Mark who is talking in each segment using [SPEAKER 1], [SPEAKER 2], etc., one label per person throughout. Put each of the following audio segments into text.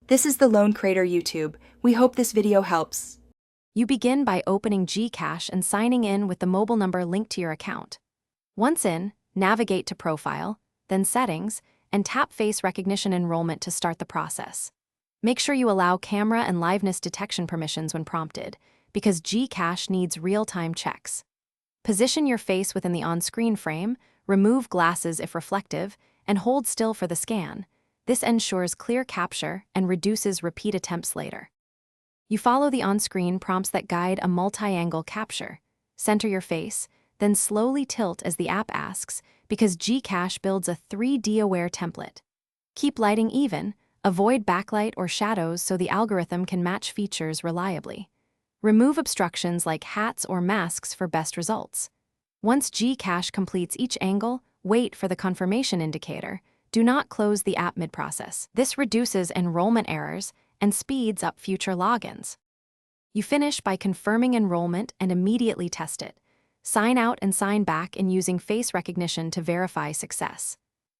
[SPEAKER 1] This is the Lone Crater YouTube. We hope this video helps.
[SPEAKER 2] You begin by opening Gcash and signing in with the mobile number linked to your account. Once in, navigate to Profile, then Settings, and tap Face Recognition Enrollment to start the process. Make sure you allow camera and liveness detection permissions when prompted, because Gcash needs real-time checks. Position your face within the on-screen frame, remove glasses if reflective, and hold still for the scan. This ensures clear capture and reduces repeat attempts later. You follow the on-screen prompts that guide a multi-angle capture. Center your face, then slowly tilt as the app asks, because Gcash builds a 3D-aware template. Keep lighting even, avoid backlight or shadows so the algorithm can match features reliably. Remove obstructions like hats or masks for best results. Once Gcash completes each angle, wait for the confirmation indicator. Do not close the app mid-process. This reduces enrollment errors and speeds up future logins. You finish by confirming enrollment and immediately test it. Sign out and sign back in using face recognition to verify success.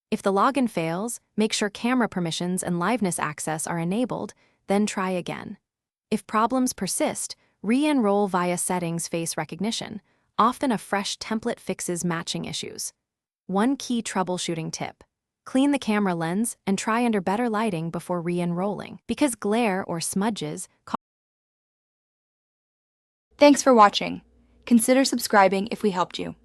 [SPEAKER 2] If the login fails, make sure camera permissions and liveness access are enabled, then try again. If problems persist, re-enroll via Settings Face Recognition. Often a fresh template fixes matching issues. One key troubleshooting tip: clean the camera lens and try under better lighting before re-enrolling, because glare or smudges cause.
[SPEAKER 1] Thanks for watching. Consider subscribing if we helped you.